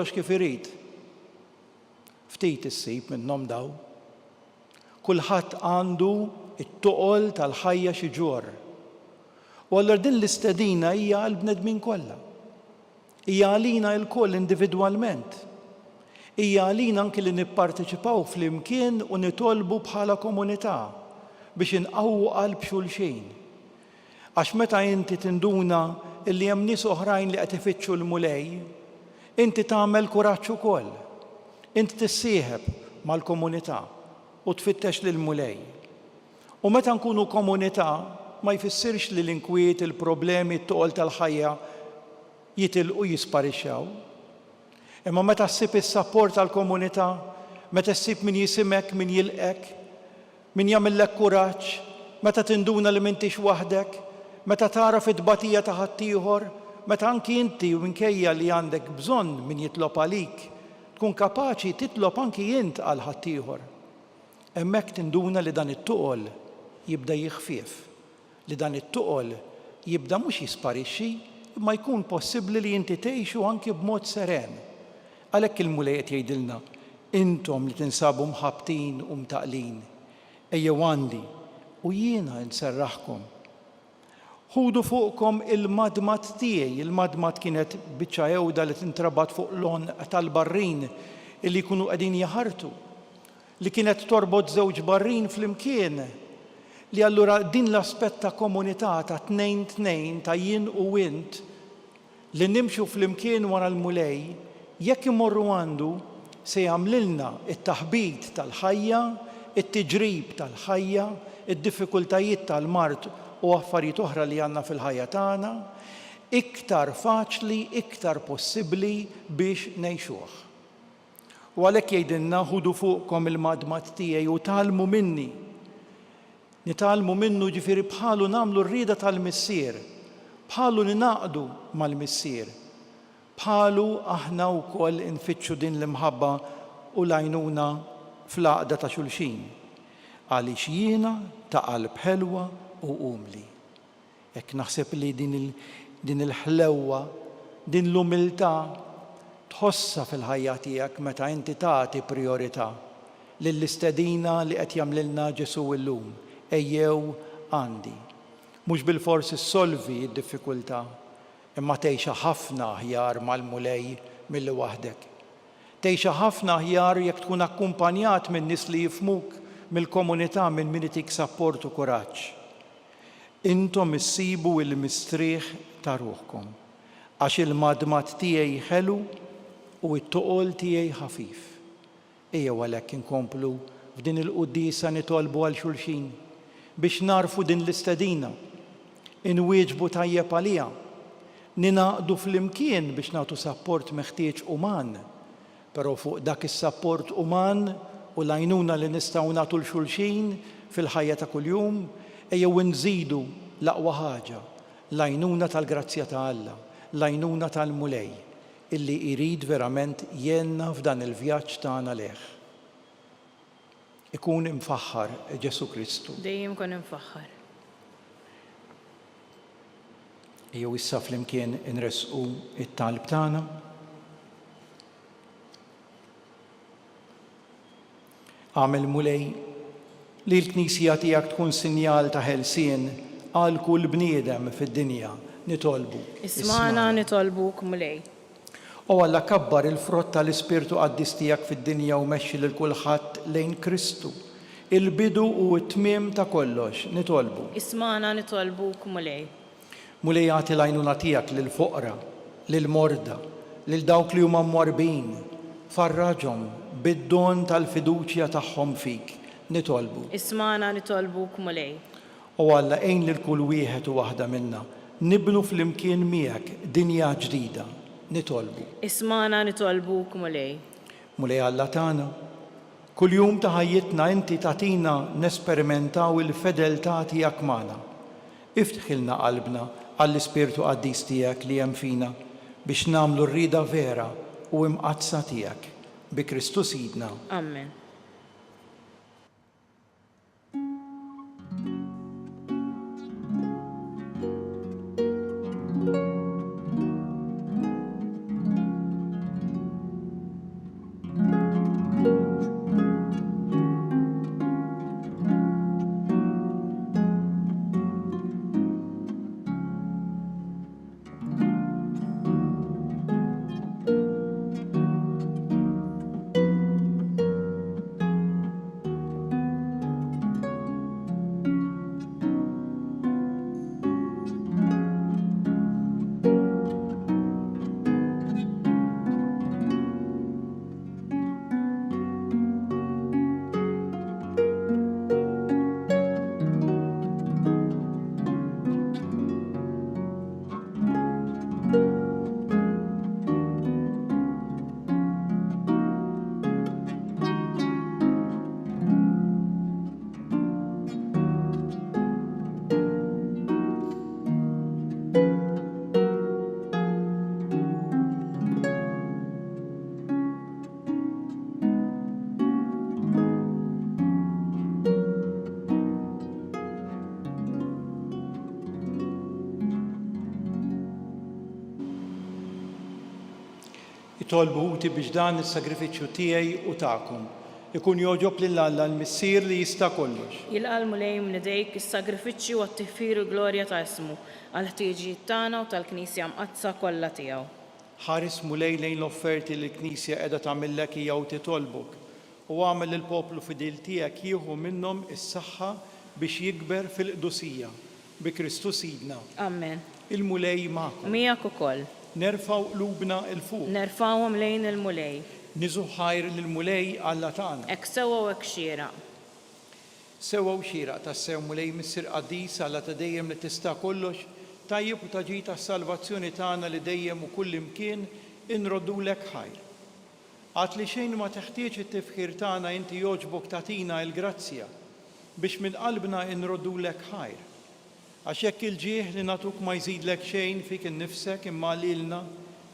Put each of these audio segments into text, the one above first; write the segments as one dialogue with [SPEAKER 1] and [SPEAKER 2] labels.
[SPEAKER 1] kif irid. Ftit issib minnhom daw. Kulħadd għandu it-toqol tal-ħajja xi ġur. U allura din l-istedina hija għall-bnedmin kollha. Hija għalina l-koll individwalment. Hija għalina anke li nipparteċipaw flimkien u nitolbu bħala komunità biex inqawwu qalb xulxin. Għax meta inti tinduna illi hemm nies oħrajn li qed ifittxu l-mulej, inti tagħmel kuraġġ ukoll. Inti tissieħeb mal-komunità u tfittex lill-mulej. U meta nkunu komunità ma jfissirx li l-inkwiet, il-problemi, t-toqol tal-ħajja jitilqu jisparixxew. Imma meta ssib is-sapport tal-komunità, meta ssib min jisimek, min jilqek, min jagħmellek kuraġġ, meta tinduna li m'intix waħdek, meta tara fit-tbatija ta' ħaddieħor, meta anki inti u minkejja li għandek bżonn min jitlob għalik, tkun kapaċi titlob anki int għal ħaddieħor. Hemmhekk tinduna li dan it-tuqol jibda jiħfief, li dan it-tuqol jibda mhux jisparixxi, imma jkun possibbli li inti tgħixu anki b'mod seren. Għalhekk il-mulej qed jgħidilna, intom li tinsabu mħabbtin u mtaqlin, ejjew għandi u jiena nserraħkom. Ħudu fuqkom il-madmat tiegħi, il-madmat kienet biċċa ewda li tintrabat fuq lon tal-barrin illi jkunu qegħdin jaħartu, li kienet torbot żewġ barrin flimkien, li allura din l-aspett ta' komunità ta' tnejn ta' jien u int li nimxu flimkien wara l-mulej, jekk imorru għandu se jagħmlilna it-taħbit tal-ħajja, it-tiġrib tal-ħajja, id-diffikultajiet tal-mart u affarijiet oħra li għandna fil-ħajja tagħna, iktar faċli, iktar possibbli biex ngħixuh. U għalhekk jgħidilna ħudu fuqkom il-madmat tiegħi u tgħallmu minni. Nitgħallmu minnu ġifieri bħalu nagħmlu r-rieda tal-missier, bħalu ninaqdu mal-missier, bħalu aħna wkoll infittxu din l-imħabba u l-għajnuna fl-għaqda ta' xulxin. Għaliex jiena ta' qalb ħelwa u umli. Hekk naħseb li din il-ħlewwa, din l-umiltà tħossha fil-ħajja tiegħek meta inti tagħti priorità lill-istedina li qed jagħmlilna Ġesu llum. Ejjew għandi. Mhux bil-forsi ssolvi d-diffikultà, imma tgħixha ħafna aħjar mal-mulej milli waħdek. Tgħixha ħafna aħjar jekk tkun akkumpanjat minn nies li jifhmuk mill-komunità minn min itik sapport u kuraġġ. Intom issibu l-mistrieħ ta' ruħkom, għax il-madmat tiegħi ħelu u t-tuqol tiegħi ħafif. Ejjew għalhekk inkomplu f'din il-qudiesa nitolbu għal xulxin biex narfu din l-istedina, inwieġbu tajjeb għaliha, ninaqdu flimkien biex nagħtu sapport meħtieġ uman, però fuq dak is-sapport uman u l-għajnuna li nistgħu nagħtu l-xulxin fil-ħajja ta' kuljum, ejjew nżidu l-aqwa ħaġa, l-għajnuna tal-grazzja ta' Alla, l-għajnuna tal-mulej, illi jrid verament jenna f'dan il-vjaġġ tagħna leħ. Ikun imfaħħar Ġesu Kristu.
[SPEAKER 2] Dejjem ikun imfaħħar.
[SPEAKER 1] Ejjew issa flimkien inresqu it-talb tagħna. Għamel mulej li l-Knisja tiegħek tkun sinjal ta' ħelsien għal kull bniedem fid-dinja nitolbu.
[SPEAKER 2] Ismana nitolbuk mulej.
[SPEAKER 1] U Alla kabbar il-frott tal-Ispirtu Qaddis tiegħek fid-dinja u mexxi lil kulħadd lejn Kristu, il-bidu u t-tmiem ta' kollox nitolbu.
[SPEAKER 2] Ismana nitolbuk mulej.
[SPEAKER 1] Mulej għati l-għajnuna tiegħek lill-foqra, lill-morda, lil dawk li huma mmorbin, farraġhom bid-don tal-fiduċja tagħhom fik nitolbu.
[SPEAKER 2] Ismana nitolbuk mulej.
[SPEAKER 1] U Alla għejn lil kull wieħed u waħda minna nibnu flimkien miegħek dinja ġdida nitolbu.
[SPEAKER 2] Ismana nitolbuk mulej.
[SPEAKER 1] Mulej Alla tagħna, kuljum ta' ħajjitna inti tagħtina nesperimentaw il-fedeltà tiegħek magħna. Iftħilna qalbna għall-Ispirtu Qaddis tiegħek li hemm fina biex nagħmlu rrieda vera u imqazza tiegħek bi Kristu Sidna.
[SPEAKER 2] Amen.
[SPEAKER 1] Nitolbuti biex dan is-sagrifiċċju tiegħi u tagħkom ikun jogħġob lil Alla l-Missier li jista' kollox.
[SPEAKER 2] Jilqa' l-mulej minn idejk is-sagrifiċċju u t-tifir u glorja ta' ismu għal ħtieġijiet tagħna u tal-Knisja mqazza kollha tiegħu.
[SPEAKER 1] Ħares mulej lejn l-offerti li l-Knisja qiegħda tagħmillek hija u titolbok u għamel lill-poplu fidil tiegħek jieħu minnhom is-saħħa biex jikber fil-qdusija bi Kristu Sidna.
[SPEAKER 2] Amen.
[SPEAKER 1] Il-mulej magħkom.
[SPEAKER 2] Miegħek ukoll.
[SPEAKER 1] Nerfgħu qlubna il fuq.
[SPEAKER 2] Nerfgħuhom lejn il-mulej.
[SPEAKER 1] Niżu ħajr lill-mulej Alla tagħna.
[SPEAKER 2] Hekk sewwa u hekk xieraq.
[SPEAKER 1] Sewwa u xieraq tassew mulej Missier Qaddis Alla ta' dejjem li tista' kollox, tajjeb u taġi tas-salvazzjoni tagħna li dejjem u kull imkien inroddulek ħajr. Għad li xejn ma teħtieġ it-tifħir tagħna inti jogħġbok tagħtina l-grazzja biex minn qalbna inroddulek ħajr. Għax hekk il-ġieħ li nagħtuk ma jżidlek xejn fik innifsek imma lilna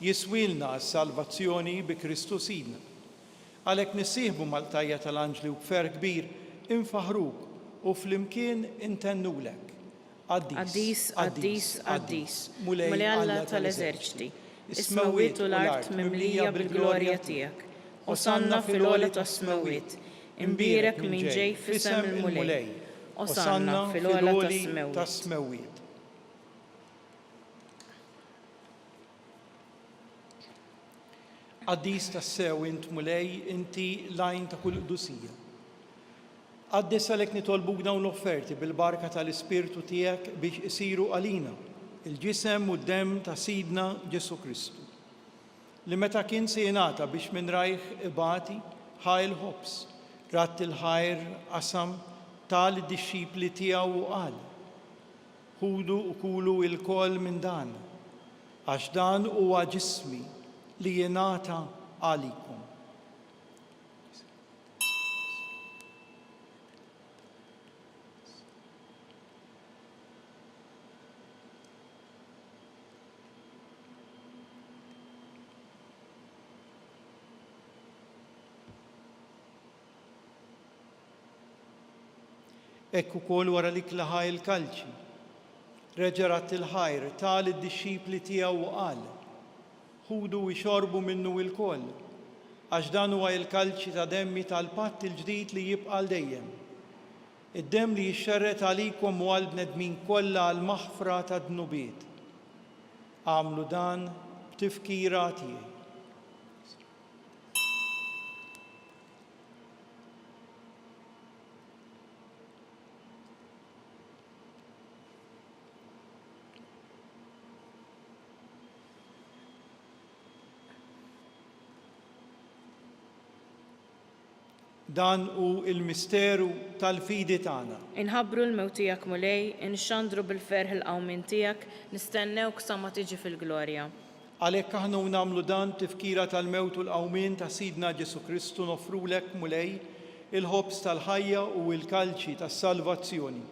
[SPEAKER 1] jiswilna s-salvazzjoni bi Kristu Sidna. Għalhekk nissieħbu mal-tajja tal-anġli u b'fer kbir infaħruk u flimkien intennulek.
[SPEAKER 2] Qaddis, Qaddis, Qaddis, mulej Alla tal-eżerċiti, is-smewwiet u l-art mimlija bil-glorja tiegħek. Osanna fil-għola tas-smewwiet, imbierek min ġej f'isem il-mulej. Osanna fil-għola tas-smewwiet.
[SPEAKER 1] Qaddis tassew int mulej inti lajn ta' kull qdusija. Qaddis għalhekk nitolbuk dawn l-offerti bil-barka tal-Ispirtu tiegħek biex isiru għalina il-ġisem u d-demm ta' Sidna Ġesu Kristu. Li meta kien se jingħata biex minn rajh ibati ħaj il-ħobs, ratt il-ħajr qasam tal id-dixxipli tiegħu u qal: ħudu u kulu il-kol minn dan, għax dan huwa ġismi li jingħata għalikom. Ekk ukoll wara li klaħa il-kalċi, reġerat il-ħajr tal id-dixxipli tiegħu u qal: ħudu u xorbu minnu il-koll, għax dan huwa il-kalċi ta' demmi tal-patt il-ġdid li jibqa' dejjem. Id-demm li jixxerret għalikom u għal bnedmin kollha għal maħfra ta' dnubiet. Għamlu dan b'tifkira tiegħi. Dan hu il-misteru tal-fidi tagħna.
[SPEAKER 2] Inħabbru l-mewt tiegħek mulej, inxandru bil-ferħ il-qawmin tiegħek, nistennewk sa ma tiġi fil-glorja.
[SPEAKER 1] Għalhekk aħna nagħmlu dan tifkira tal-mewt u l-qawmin ta' Sidna Ġesu Kristu nofrulek mulej il-ħobs tal-ħajja u l-kalċi tas-salvazzjoni.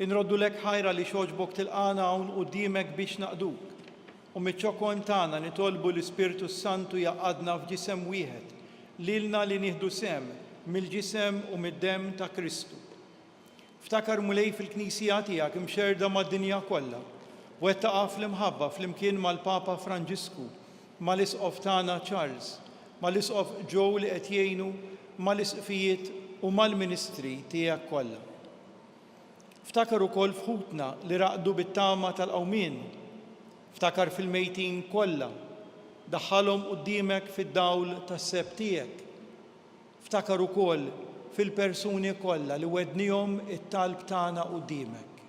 [SPEAKER 1] Inroddulek ħajra li xoġbok tilqana hawn quddiemek biex naqduk. U miċ-ċokon tagħna nitolbu l-Ispirtu Santu jaqadna f'ġisem wieħed lilna li nieħdu sem mill-ġisem u mid-demm ta' Kristu. Ftakar mulej fil-Knisja tiegħek imxerda mad-dinja kollha u qed taqa' fl-imħabba flimkien mal-Papa Franġisku, mal-Isqof tagħna Charles, mal-Isqof Joe li qed jgħinu, mal-isqfijiet u mal-ministri tiegħek kollha. Ftakar ukoll fħutna li raqdu bit-tama tal-qawmien. Ftakar fil-mejtin kollha, daħħalhom quddiemek fid-dawl tas-seb tiegħek. Ftakar ukoll fil-persuni kollha li wednihom it-talb tagħna quddiemek.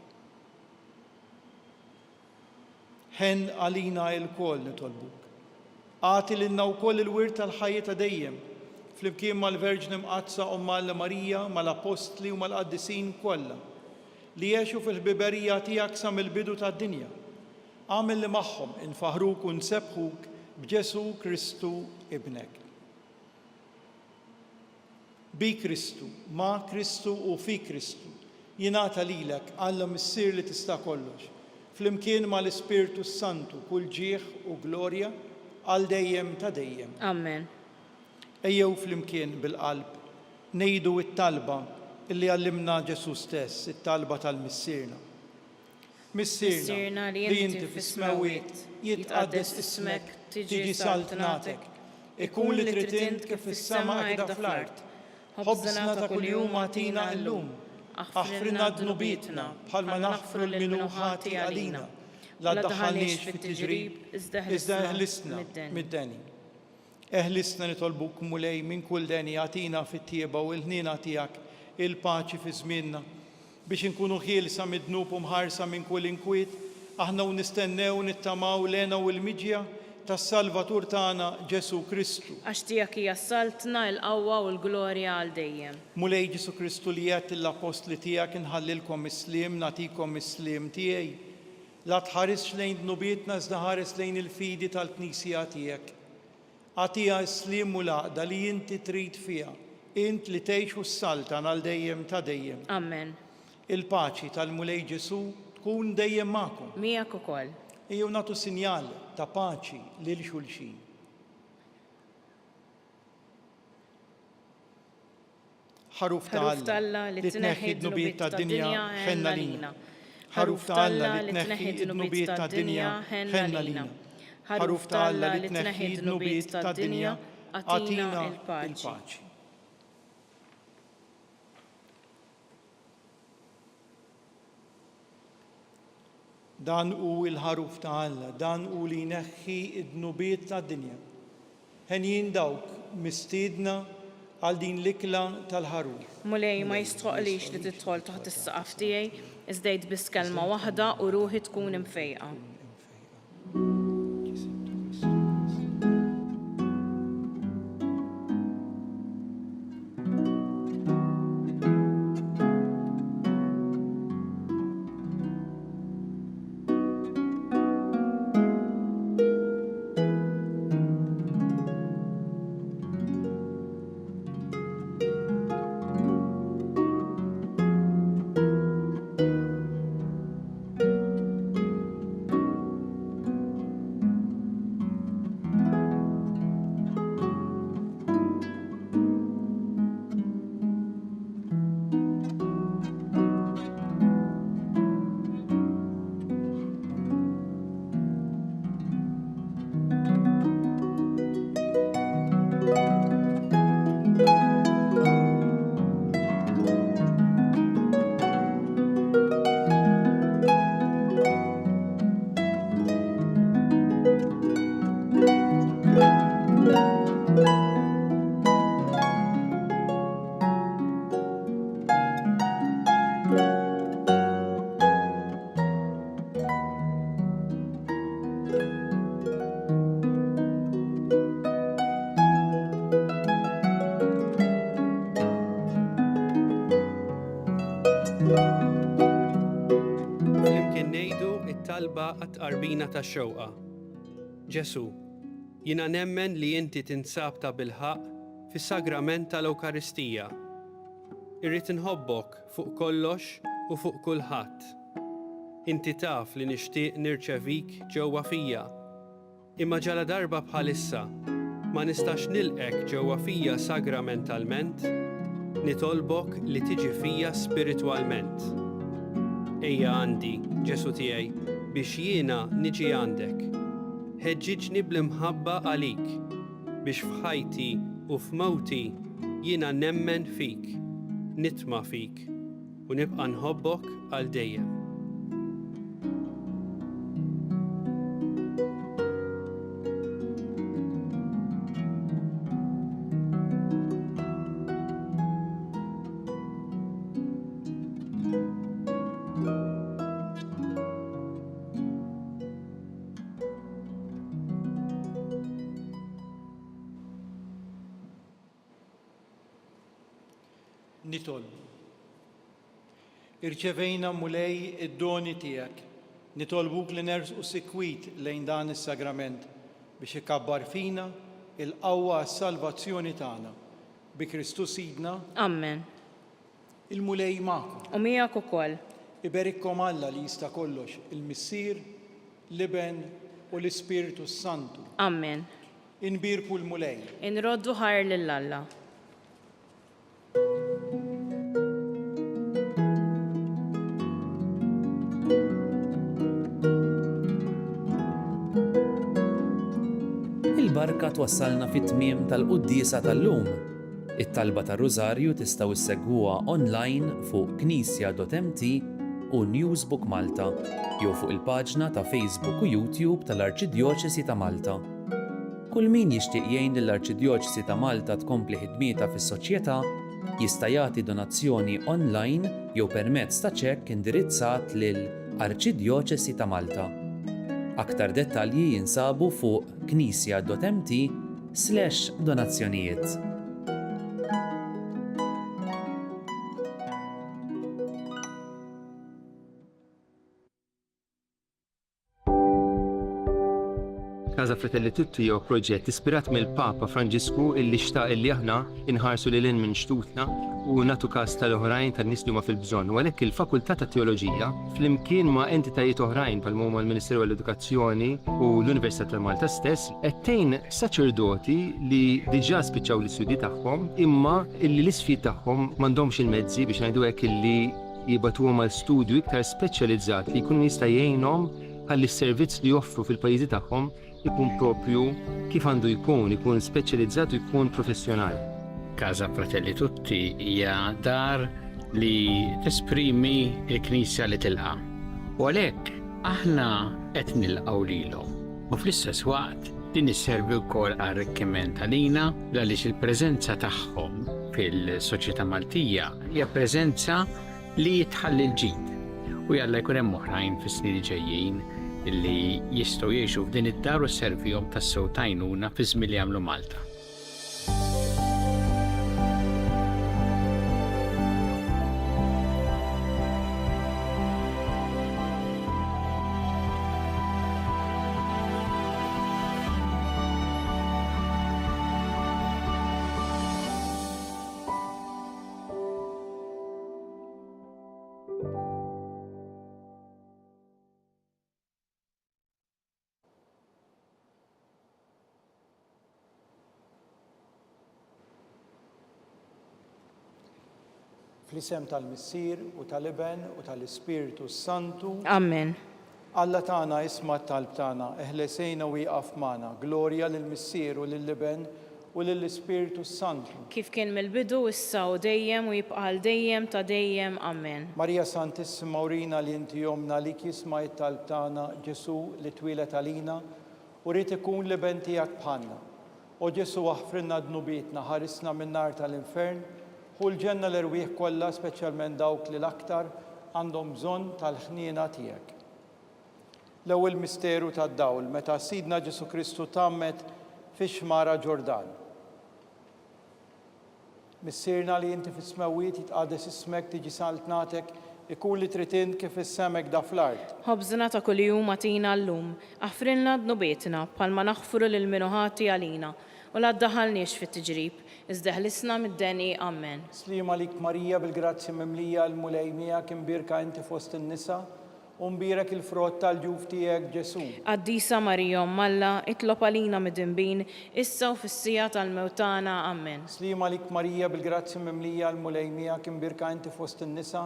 [SPEAKER 1] Ħen għalina l-koll nitolbuk. Għati lilna wkoll il-wirt tal-ħajja ta' dejjem, flimkien mal-Verġni Mqazza Omma Marija, mal-Apostli u mal-Qaddisin kollha, li jgħixu fil-ħbiberija tiegħek sa mill-bidu tad-dinja. Għamel li magħhom infaħruk u nsebħuk b'Ġesu Kristu ibnek. Bi Kristu, ma' Kristu u fi Kristu, jingħata lilek Alla Missier li tista' kollox, flimkien mal-Ispirtu Santu kull ġieħ u glorja għal dejjem ta' dejjem.
[SPEAKER 2] Amen.
[SPEAKER 1] Ejjew flimkien bil-qalb ngħidu t-talba illi għallimna Ġesu stess, it-talba tal-Missierna. Missierna li inti fis-smewwiet jitqaddes ismek, tiġi saltnatek, ikun li trid int kif fis-sema qiegħda fl-ard. Ħobżna ta' kuljum agħtina llum. Aħfrilna d-dnubietna bħalma naħfru lil min hu ħati għalina. La ddaħħalniex fit-tiġrib, iżda eħlisna mid-deni. Eħlisna nitolbuk mulej minn kull deni għatina fit-tieba u l-ħniena tiegħek il-paċi fi żmienna biex inkunu ħielsa mid-dnub u mħarsa minn kull inkwiet, aħna u nistennew nittamaw lena u l-miġja tas-Salvatur tagħna Ġesu Kristu.
[SPEAKER 2] Għax tiegħek hija s-saltna, l-qawwa u l-glorja għal dejjem.
[SPEAKER 1] Mulej Ġesu Kristu li għedt l-apostli tiegħek inħallilkom is-sliem, nagħtikom is-sliem tiegħi. La tħarisx lejn dnubietna iżda ħares lejn il-fidi tal-Knisja tiegħek. Għatija s-sliem u l-għaqda li inti trid fiha, int li tgħixu s-saltan għal dejjem ta' dejjem.
[SPEAKER 2] Amen.
[SPEAKER 1] Il-paċi tal-Mulej Ġesu tkun dejjem magħkom.
[SPEAKER 2] Miegħek ukoll.
[SPEAKER 1] Ejjew nagħtu sinjal ta' paċi lil xulxin. Ħaruf ta' Alla li tneħħi d-nubiet tad-dinja ħenna lina. Ħaruf ta' Alla li tneħħi d-nubiet tad-dinja ħenna lina. Ħaruf ta' Alla li tneħħi d-nubiet tad-dinja għatina il-paċi. Dan hu l-ħaruf ta' Alla, dan hu li jneħħi d-dnubiet tad-dinja. Ħenjin dawk mistiedna għal din l-ikla tal-ħaruf.
[SPEAKER 2] Mulej ma jistħoqlix li tidħol taħt is-saqaf tiegħi, iżda biss kelma waħda u ruħi tkun imfejqa.
[SPEAKER 3] talba għat-qarbina tax-xewqa. Ġesu, jiena nemmen li inti tinsab ta' bilħaq fis-sagrament tal-Ewkaristija. Irrid inħobbok fuq kollox u fuq kulħadd. Inti taf li nixtieq nirċevik ġewwa fija. Imma ġala darba bħalissa ma nistax nilqek ġewwa fija sagramentalment, nitolbok li tiġi fija spiritwalment. Ejja għandi, Ġesu tiegħi, biex jiena niġi għandek. Ħeġġiġni bl-imħabba għalik, biex f'ħajti u f'mewti jiena nemmen fik, nitma' fik u nibqa' nħobbok għal dejjem.
[SPEAKER 1] Nitolbu. Irċevejna mulej id-doni tiegħek. Nitolbuk li nersqu sikwit lejn dan is-sagrament biex ikabbar fina il-qawwa għas-salvazzjoni tagħna. Bi Kristus Sidna.
[SPEAKER 2] Amen.
[SPEAKER 1] Il-mulej magħkom.
[SPEAKER 2] U miegħek ukoll.
[SPEAKER 1] Iberikkom Alla li jista' kollox, il-Missier, l-Iben u l-Ispiritu Santu.
[SPEAKER 2] Amen.
[SPEAKER 1] Inbirku l-mulej.
[SPEAKER 2] Inroddu ħajr lill-Alla.
[SPEAKER 4] Il-barka twassalna fit-tmiem tal-quddiesa tal-lum. It-talba tar-Rużarju tistgħu issegwuha online fuq knisja.mt u Newsbook Malta jew fuq il-paġna ta' Facebook u YouTube tal-Arċidjoċesi ta' Malta. Kull min jixtieq jgħin lill-Arċidjoċesi ta' Malta tkompli ħidmietha fis-soċjetà jista' jagħti donazzjoni online jew permezz ta' ċekk indirizzat lil Arċidjoċesi ta' Malta. Aktar dettalji jinsabu fuq knisja.mt/donazzjonijiet.
[SPEAKER 5] Casa Fratelli Tutti jew proġett ispirat mill-Papa Franġisku illi xtaq illi aħna inħarsu lil hinn minn xtutna u nagħtu każ tal-oħrajn tan-nies li huma fil-bżonn. U għalhekk il-Fakultà ta' Teoloġija flimkien ma' entitajiet oħrajn bħal huma l-Ministeru għall-Edukazzjoni u l-Università ta' Malta stess qed tgħin saċerdoti li diġà spiċċaw l-istudji tagħhom imma illi l-isfid tagħhom m'għandhomx il-mezzi biex ngħidu hekk illi jibatuhom għal studju iktar speċjalizzat li jkun jista' jgħinhom ħalli s-servizz li joffru fil-pajjiżi tagħhom ikun propju kif għandu ikun speċjalizzat u jkun professjonali.
[SPEAKER 6] Casa Fratelli Tutti hija dar li tesprimi l-Knisja li tilqa'. U għalhekk aħna qed nilqgħu lilhom. U fl-istess waqt din isservi wkoll għar-arricchiment għalina għaliex il-preżenza tagħhom fil-soċjetà Maltija hija preżenza li tħalli l-ġid. U jalla jkun hemm oħrajn fis-snin ġejjin illi jistgħu jgħixu f'din id-dar u sservihom tas-sew tajnuna fi żmien li jagħmlu Malta.
[SPEAKER 1] Fl-isem tal-Missier u tal-Iben u tal-Ispiritu Santu.
[SPEAKER 2] Amen.
[SPEAKER 1] Alla tagħna isma' t-talb tagħna, eħlesejna u jaqaf magħna. Glorja lill-Missier u lill-Iben u lill-Ispiritu Santu.
[SPEAKER 2] Kif kien mill-bidu issa u dejjem u jibqa' dejjem ta' dejjem. Amen.
[SPEAKER 1] Marija Santissima urina li inti jomna li jisma' t-talb tagħna Ġesu li twilet għalina u rrid ikun l-Iben tiegħek bħalna. O Ġesu aħfrilna dnubietna, ħarisna min-nar tal-infern u l-ġenna l-irwieħ kollha speċjalment dawk li l-aktar għandhom bżonn tal-ħniena tiegħek. L-ewwel misteru tad-dawl meta Sidna Ġesu Kristu tammet fix-xmara Ġordan. Missierna li inti fis-smawiet jitqades ismek tiġi saltnatek ikun li trid int kif is-semek da fl-art.
[SPEAKER 2] Ħobżna ta' kuljum atina llum, aħfrilna dnubietna bħalma naħfru lil min ħati għalina u la ddaħħalniex fit-tiġrib. Iżdeħlisna mid-deni, amen.
[SPEAKER 1] Slima lik Marija bil-grazzi mimlija l-mulejmija kim birka inti fost in-nisa u mbirek il-frott tal-ġuf tiegħek Ġesu.
[SPEAKER 2] Qaddisa Marija Malla, itlob għalina mid-dinbin, issa u fis-sija tal-mewt tagħna, amen.
[SPEAKER 1] Slima lik Marija bil-grazzi mimlija l-mulejmija kim birka inti fost in-nisa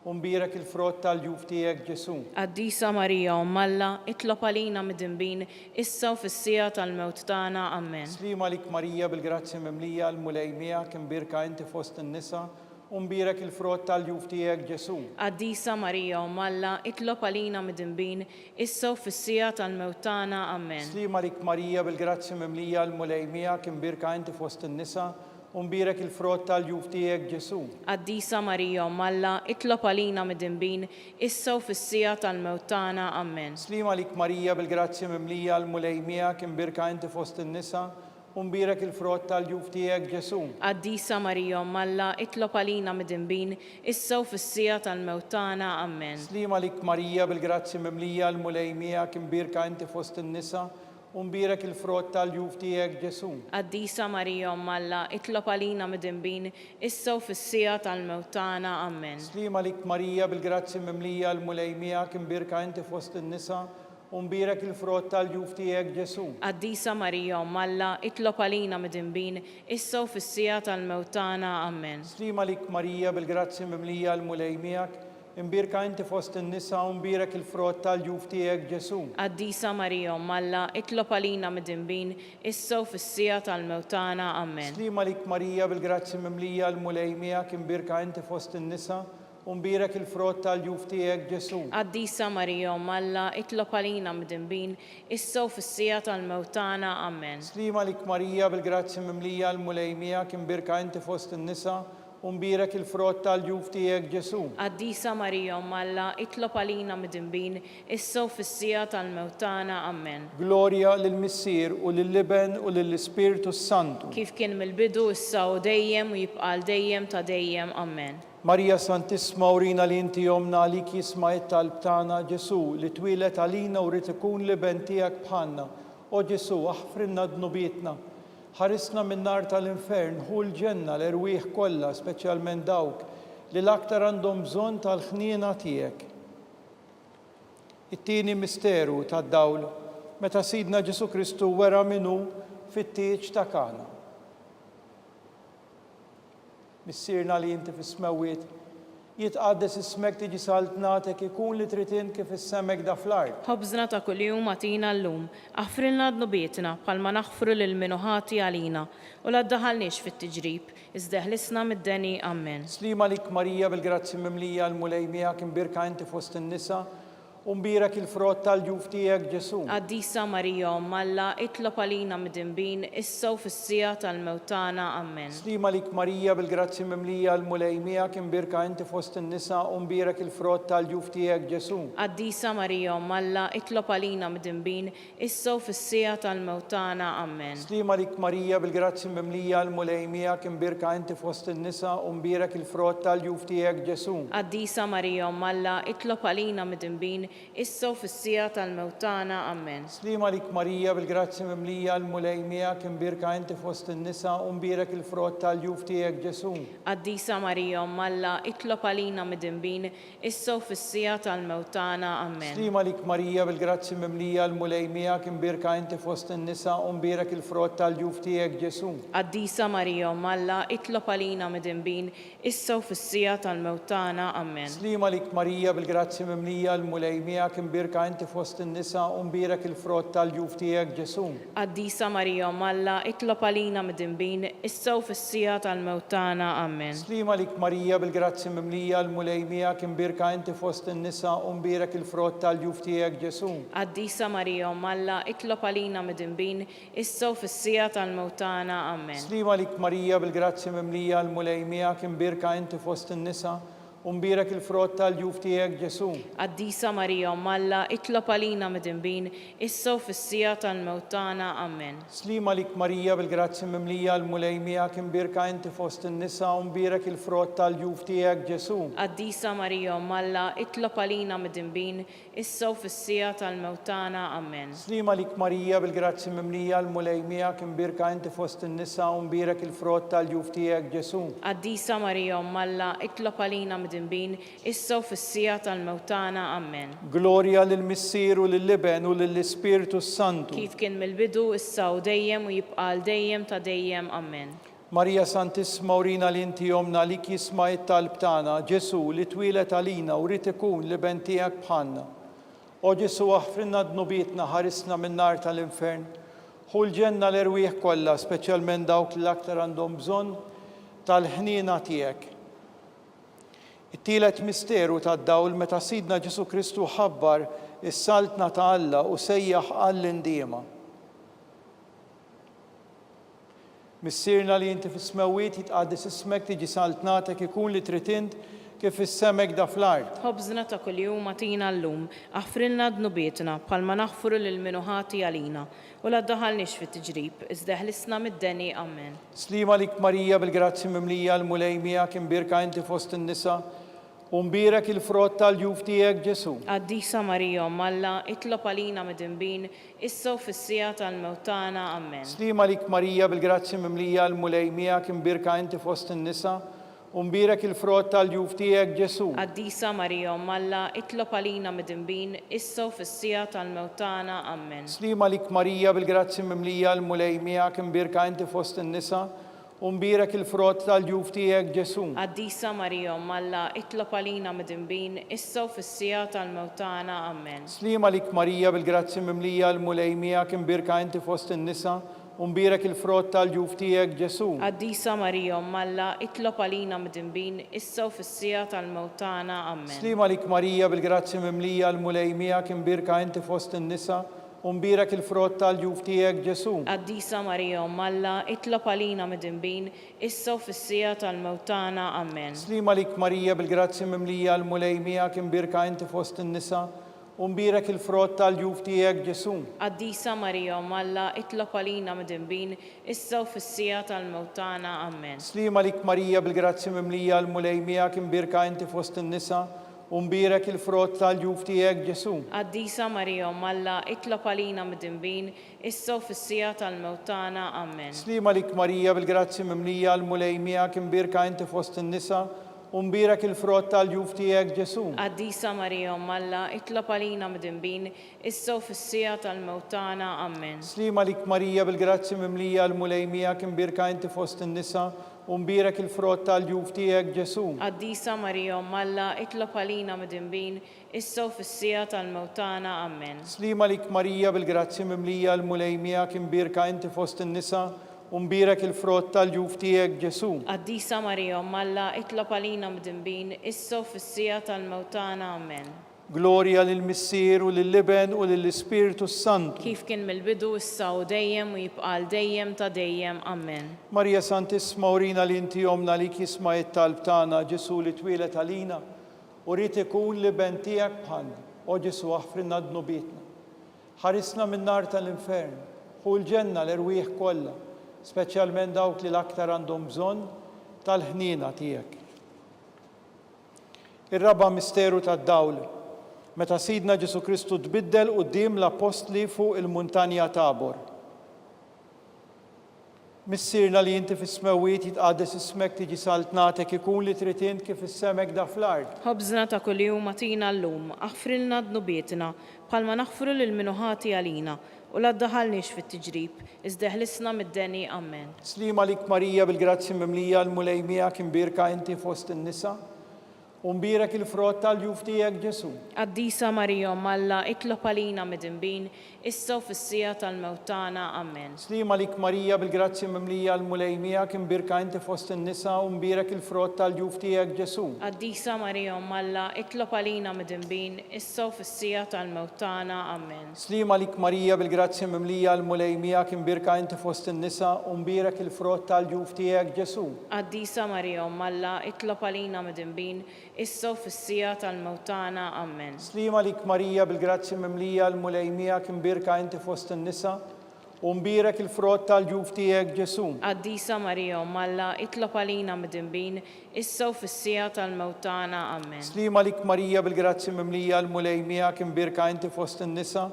[SPEAKER 1] u mbirek il-frott tal-ġuf tiegħek Ġesu.
[SPEAKER 2] Qaddisa Marija Malla, itlob għalina mid-dinbin, issa u fis-sija tal-mewt tagħna, amen.
[SPEAKER 1] Slima lik Marija bil-grazzi mimlija l-mulejmija kim birka inti fost in-nisa u mbirek il-frott tal-ġuf tiegħek Ġesu.
[SPEAKER 2] Qaddisa Marija Malla, itlob għalina mid-dinbin, issa u fis-sija tal-mewt tagħna, amen.
[SPEAKER 1] Slima lik Marija bil-grazzi mimlija l-mulejmija kim birka inti fost in-nisa u mbirek il-frott tal-ġuf tiegħek Ġesu.
[SPEAKER 2] Qaddisa Marija Malla, itlob għalina mid-dinbin, issa u fis-sija tal-mewt tagħna, amen.
[SPEAKER 1] Slima lik Marija bil-grazzi mimlija l-mulejmija kim birka inti fost in-nisa u mbirek il-frott tal-ġuf tiegħek Ġesu.
[SPEAKER 2] Qaddisa Marija Malla, itlob għalina mid-dinbin, issa u fis-sija tal-mewt tagħna, amen.
[SPEAKER 1] Slima lik Marija bil-grazzi mimlija l-mulejmija kim birka inti fost in-nisa u mbirek il-frott tal-ġuf tiegħek Ġesu.
[SPEAKER 2] Qaddisa Marija Malla, itlob għalina mid-dinbin, issa u fis-sija tal-mewt tagħna, amen.
[SPEAKER 1] Slima lik Marija bil-grazzi mimlija l-mulejmija kim birka inti fost in-nisa u mbirek il-frott tal-ġuf tiegħek Ġesu.
[SPEAKER 2] Qaddisa Marija Malla, itlob għalina mid-dinbin, issa u fis-sija tal-mewt tagħna, amen.
[SPEAKER 1] Slima lik Marija bil-grazzi mimlija l-mulejmija imbirka inti fost in-nisa u mbirek il-frott tal-ġuf tiegħek Ġesu.
[SPEAKER 2] Qaddisa Marija Malla, itlob għalina mid-dinbin, issa u fis-sija tal-mewtana. Amen.
[SPEAKER 1] Slima lik Marija bil-grazzi mimlija l-mulej miegħek imbirka inti fost in-nisa u mbirek il-frott tal-ġuf tiegħek Ġesu.
[SPEAKER 2] Qaddisa Marija Malla, itlob għalina mid-dinbin, issa u fis-sija tal-mewtana. Amen.
[SPEAKER 1] Slima lik Marija bil-grazzi mimlija l-mulej miegħek imbirka inti fost in-nisa u mbirek il-frott tal-ġuf tiegħek Ġesu.
[SPEAKER 2] Qaddisa Marija Malla, itlob għalina mid-dinbin, issa u fis-sija tal-mewtana. Amen.
[SPEAKER 1] Gloria lill-Missier u lill-Liben u lill-Ispiritu Santu.
[SPEAKER 2] Kif kien mill-bidu issa u dejjem u jibqa' dejjem ta' dejjem. Amen.
[SPEAKER 1] Marija Santissima urina li inti jomna għalik jisma' it-talb tagħna Ġesu li twilet għalina u rid ikun liben tiegħek bħalna. O Ġesu, aħfrinna dnubietna. Ħarisna min-nar tal-infern, ħu l-ġenna l-erwieħ kollha, speċjalment dawk li l-aktar għandhom bżonn tal-ħniena tiegħek. It-tieni misteru tad-dawl meta Sidna Ġesu Kristu wera minnu fit-tieġ ta' Kana. Missierna li inti fis-smawiet, jitqaddes ismek tiġi saltnatek ikun li trid int kif issemek da fl-art.
[SPEAKER 2] Ħobżna ta' kuljum atina llum, aħfrilna dnubietna bħalma naħfru lil minuħati għalina u la ddaħalniex fit-tiġrib, iżda ħlisna mid-deni. Amen.
[SPEAKER 1] Slima lik Marija bil-grazzi mimlija l-mulej miegħek imbirka inti fost in-nisa u mbirek il-frott tal-ġuf tiegħek Ġesu.
[SPEAKER 2] Qaddisa Marija Malla, itlob għalina mid-dinbin, issa u fis-sija tal-mewtana. Amen.
[SPEAKER 1] Slima lik Marija bil-grazzi mimlija l-mulej miegħek imbirka inti fost in-nisa u mbirek il-frott tal-ġuf tiegħek Ġesu.
[SPEAKER 2] Qaddisa Marija Malla, itlob għalina mid-dinbin, issa u fis-sija tal-mewtana. Amen.
[SPEAKER 1] Slima lik Marija bil-grazzi mimlija l-mulej miegħek imbirka inti fost in-nisa u mbirek il-frott tal-ġuf tiegħek Ġesu.
[SPEAKER 2] Qaddisa Marija Malla, itlob għalina mid-dinbin, issa u fis-sija tal-mewtana. Amen.
[SPEAKER 1] Slima lik Marija bil-grazzi mimlija l-mulej miegħek imbirka inti fost in-nisa u mbirek il-frott tal-ġuf tiegħek Ġesu.
[SPEAKER 2] Qaddisa Marija Malla, itlob għalina mid-dinbin, issa u fis-sija tal-mewtana. Amen.
[SPEAKER 1] Slima lik Marija bil-grazzi mimlija l-mulej miegħek imbirka inti fost in-nisa u mbirek il-frott tal-ġuf tiegħek Ġesu.
[SPEAKER 2] Qaddisa Marija Malla, itlob għalina mid-dinbin, issa u fis-sija tal-mewtana. Amen.
[SPEAKER 1] Slima lik Marija bil-grazzi mimlija l-mulej miegħek imbirka inti fost in-nisa u mbirek il-frott tal-ġuf tiegħek Ġesu.
[SPEAKER 2] Qaddisa Marija Malla, itlob għalina mid-dinbin, issa u fis-sija tal-mewtana. Amen.
[SPEAKER 1] Slima lik Marija bil-grazzi mimlija l-mulej miegħek imbirka inti fost in-nisa u mbirek il-frott tal-ġuf tiegħek Ġesu.
[SPEAKER 2] Qaddisa Marija Malla, itlob għalina mid-dinbin, issa u fis-sija tal-mewtana. Amen.
[SPEAKER 1] Slima lik Marija bil-grazzi mimlija l-mulej miegħek imbirka inti fost in-nisa u mbirek il-frott tal-ġuf tiegħek Ġesu.
[SPEAKER 2] Qaddisa Marija Malla, itlob għalina mid-dinbin, issa u fis-sija tal-mewtana. Amen.
[SPEAKER 1] Slima lik Marija bil-grazzi mimlija l-mulej miegħek imbirka inti fost in-nisa u mbirek il-frott tal-ġuf tiegħek Ġesu.
[SPEAKER 2] Qaddisa Marija Malla, itlob għalina mid-dinbin, issa u fis-sija tal-mewtana. Amen.
[SPEAKER 1] Slima lik Marija bil-grazzi mimlija l-mulej miegħek imbirka inti fost in-nisa u mbirek il-frott tal-ġuf tiegħek Ġesu.
[SPEAKER 2] Qaddisa Marija Malla, itlob għalina mid-dinbin, issa u fis-sija tal-mewtana. Amen.
[SPEAKER 1] Gloria lill-Missier u lill-Liben u lill-Ispiritu Santu.
[SPEAKER 2] Kif kien mill-bidu issa u dejjem u jibqa' dejjem ta' dejjem. Amen.
[SPEAKER 1] Marija Santissima urina li inti jomna li jisma' it-talb tagħna Ġesu li twilet għalina u rid ikun liben tiegħek bħalna. O Ġesu aħfrinna dnubietna ħarisna min-nar tal-infern. Ħu l-ġenna l-erwieħ kollha, speċjalment dawk li aktar għandhom bżonn tal-ħniena tiegħek. It-tielet misteru tad-dawl meta Sidna Ġesu Kristu ħabbar is-saltna ta' Alla u sejjaħ għall-indiema. Missierna li inti fis-smawiet jitqaddis ismek tiġi saltnatek ikun li trid int kif issemek da fl-art.
[SPEAKER 2] Ħobżna ta' kuljum atina llum, aħfrilna dnubietna bħalma naħfru lil minuħati għalina u la ddaħalniex fit-tiġrib, iżda ħlisna mid-deni. Amen.
[SPEAKER 1] Slima lik Marija bil-grazzi mimlija l-mulej miegħek imbirka inti fost in-nisa u mbirek il-frott tal-ġuf tiegħek Ġesu.
[SPEAKER 2] Qaddisa Marija Malla, itlob għalina mid-dinbin, issa u fis-sija tal-mewtana. Amen.
[SPEAKER 1] Slima lik Marija bil-grazzi mimlija l-mulej miegħek imbirka inti fost in-nisa u mbirek il-frott tal-ġuf tiegħek Ġesu.
[SPEAKER 2] Qaddisa Marija Malla, itlob għalina mid-dinbin, issa u fis-sija tal-mewtana. Amen.
[SPEAKER 1] Slima lik Marija bil-grazzi mimlija l-mulej miegħek imbirka inti fost in-nisa Umbirek il-frott tal-ġuf tiegħek Ġesu.
[SPEAKER 2] Qaddisa Marija Umm Alla, itlob għalina midinbin, issa u fis-sija tal-mewtana. Amen.
[SPEAKER 1] Slima lik Marija bil-grazzi mimlija l-mulej miegħek imbirka inti fost in-nisa. Umbirek il-frott tal-ġuf tiegħek Ġesu.
[SPEAKER 2] Qaddisa Marija Umm Alla, itlob għalina midinbin, issa u fis-sija tal-mewtana. Amen.
[SPEAKER 1] Slima lik Marija bil-grazzi mimlija l-mulej miegħek imbirka inti fost in-nisa. Umbirek il-frott tal-ġuf tiegħek Ġesu.
[SPEAKER 2] Qaddisa Marija Umm Alla, itlob għalina midinbin, issa u fis-sija tal-mewtana. Amen.
[SPEAKER 1] Slima lik Marija bil-grazzi mimlija l-mulej miegħek imbirka inti fost in-nisa. Umbirek il-frott tal-ġuf tiegħek Ġesu.
[SPEAKER 2] Qaddisa Marija Umm Alla, itlob għalina midinbin, issa u fis-sija tal-mewtana. Amen.
[SPEAKER 1] Slima lik Marija bil-grazzi mimlija l-mulej miegħek imbirka inti fost in-nisa. Umbirek il-frott tal-ġuf tiegħek Ġesu.
[SPEAKER 2] Qaddisa Marija Umm Alla, itlob għalina midinbin, issa u fis-sija tal-mewtana. Amen.
[SPEAKER 1] Slima lik Marija bil-grazzi mimlija l-mulej miegħek imbirka inti fost in-nisa. Umbirek il-frott tal-ġuf tiegħek Ġesu.
[SPEAKER 2] Qaddisa Marija Umm Alla, itlob għalina midinbin, issa u fis-sija tal-mewtana. Amen.
[SPEAKER 1] Slima lik Marija bil-grazzi mimlija l-mulej miegħek imbirka inti fost in-nisa. Umbirek il-frott tal-ġuf tiegħek Ġesu.
[SPEAKER 2] Qaddisa Marija Umm Alla, itlob għalina midinbin, issa u fis-sija tal-mewtana. Amen.
[SPEAKER 1] Slima lik Marija bil-grazzi mimlija l-mulej miegħek imbirka inti fost in-nisa. Umbirek il-frott tal-ġuf tiegħek Ġesu.
[SPEAKER 2] Qaddisa Marija Umm Alla, itlob għalina midinbin, issa u fis-sija tal-mewtana. Amen.
[SPEAKER 1] Glorja lill-Missier u lill-Liben u lill-Ispiritu Santu.
[SPEAKER 2] Kif kien mill-bidu issa u dejjem u jibqal dejjem ta' dejjem. Amen.
[SPEAKER 1] Marija Santissima urina li inti jomna li kisma it-talb tagħna Ġesu li twilet għalina u rrid ikun liben tiegħek bħalna. O Ġesu aħfrinna dnubietna. Ħarisna min-nar tal-infern, ħu l-ġenna l-irwieħ kollha, speċjalment dawk li l-aktar għandhom bżonn tal-ħnina tiegħek. Ir-raba' misteru tad-dawl. Meta Sidna Ġesu Kristu tbiddel quddiem l-apostli fuq il-muntanja Tabor. Missierna li inti fis-smewiet jitqaddes ismek tiġi saltnatek ikun li trid int kif is-semek da fl-ard.
[SPEAKER 2] Ħobżna ta' kuljum atina llum, aħfrilna dnubietna bħalma naħfru lil minuħati għalina u la ddaħħalniex fit-tiġrib, iżda ħlisna mid-deni. Amen.
[SPEAKER 1] Slima lik Marija bil-grazzi mimlija l-mulej miegħek imbirka inti fost in-nisa. Umbirek il-frott tal-ġuf tiegħek Ġesu.
[SPEAKER 2] Qaddisa Marija Umm Alla, itlob għalina midinbin, issa u fis-sija tal-mewtana. Amen.
[SPEAKER 1] Slima lik Marija bil-grazzi mimlija l-mulej miegħek imbirka inti fost in-nisa. Umbirek il-frott tal-ġuf tiegħek Ġesu.
[SPEAKER 2] Qaddisa Marija Umm Alla, itlob għalina midinbin, issa u fis-sija tal-mewtana. Amen.
[SPEAKER 1] Slima lik Marija bil-grazzi mimlija l-mulej miegħek imbirka inti fost in-nisa. Umbirek il-frott tal-ġuf tiegħek Ġesu.
[SPEAKER 2] Qaddisa Marija Umm Alla, itlob għalina midinbin, issa u fis-sija tal-mewtana. Amen.
[SPEAKER 1] Slima lik Marija bil-grazzi mimlija l-mulej miegħek imbirka inti fost in-nisa. Umbirek il-frott tal-ġuf tiegħek Ġesu.
[SPEAKER 2] Qaddisa Marija Umm Alla, itlob għalina midinbin, issa u fis-sija tal-mewtana. Amen.
[SPEAKER 1] Slima lik Marija bil-grazzi mimlija l-mulej miegħek imbirka inti fost in-nisa.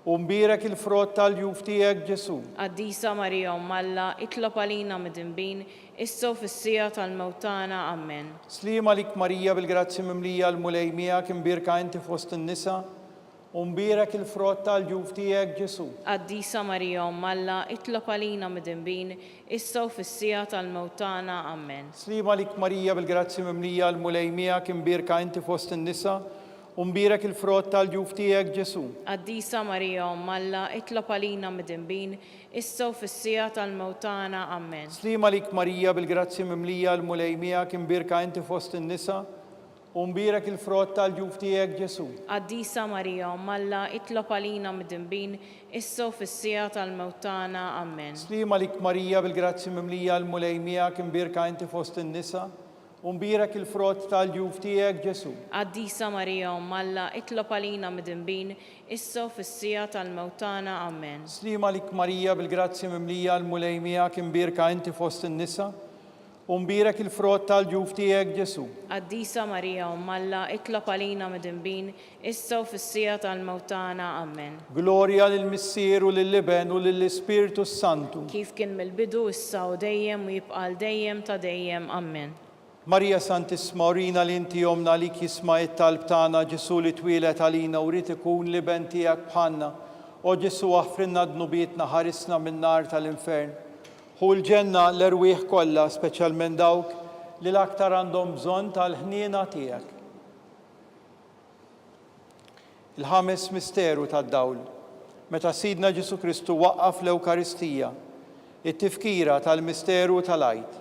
[SPEAKER 1] Umbirek il-frott tal-ġuf tiegħek Ġesu.
[SPEAKER 2] Qaddisa Marija Umm Alla, itlob għalina midinbin, issa u fis-sija tal-mewtana. Amen.
[SPEAKER 1] Slima lik Marija bil-grazzi mimlija l-mulej miegħek imbirka inti fost in-nisa. Umbirek il-frott tal-ġuf tiegħek Ġesu.
[SPEAKER 2] Qaddisa Marija Umm Alla, itlob għalina midinbin, issa u fis-sija tal-mewtana. Amen.
[SPEAKER 1] Slima lik Marija bil-grazzi mimlija l-mulej miegħek imbirka inti fost in-nisa. Umbirek il-frott tal-ġuf tiegħek Ġesu.
[SPEAKER 2] Qaddisa Marija Umm Alla, itlob għalina midinbin, issa u fis-sija tal-mewtana. Amen.
[SPEAKER 1] Slima lik Marija bil-grazzi mimlija l-mulej miegħek imbirka inti fost in-nisa. Umbirek il-frott tal-ġuf tiegħek Ġesu.
[SPEAKER 2] Qaddisa Marija Umm Alla, itlob għalina midinbin, issa u fis-sija tal-mewtana. Amen.
[SPEAKER 1] Slima lik Marija bil-grazzi mimlija l-mulej miegħek imbirka inti fost in-nisa. Umbirek il-frott tal-ġuf tiegħek Ġesu.
[SPEAKER 2] Qaddisa Marija Umm Alla, itlob għalina midinbin, issa u fis-sija tal-mewtana. Amen.
[SPEAKER 1] Slima lik Marija bil-grazzi mimlija l-mulej miegħek imbirka inti fost in-nisa. Umbirek il-frott tal-ġuf tiegħek Ġesu.
[SPEAKER 2] Qaddisa Marija Umm Alla, itlob għalina midinbin, issa u fis-sija tal-mewtana. Amen.
[SPEAKER 1] Glorja lill-Missier u lill-Liben u lill-Ispiritu Santu.
[SPEAKER 2] Kif kien mill-bidu issa u dejjem u jibqal dejjem ta' dejjem. Amen.
[SPEAKER 1] Marija Santissima urina li inti jomna li kisma it-talb tagħna Ġesu li twilet għalina u rrid ikun liben tiegħek bħalna. O Ġesu aħfrinna dnubietna ħarisna min-nar tal-infern. Hu l-ġenna l-erwieħ kollha, speċjalment dawk li l-aktar għandhom bżonn tal-ħniena tiegħek. Il-ħames misteru tad-dawl, meta Sidna Ġesu Kristu waqqaf l-Ewkaristija, it-tifkira tal-misteru tal-għajt.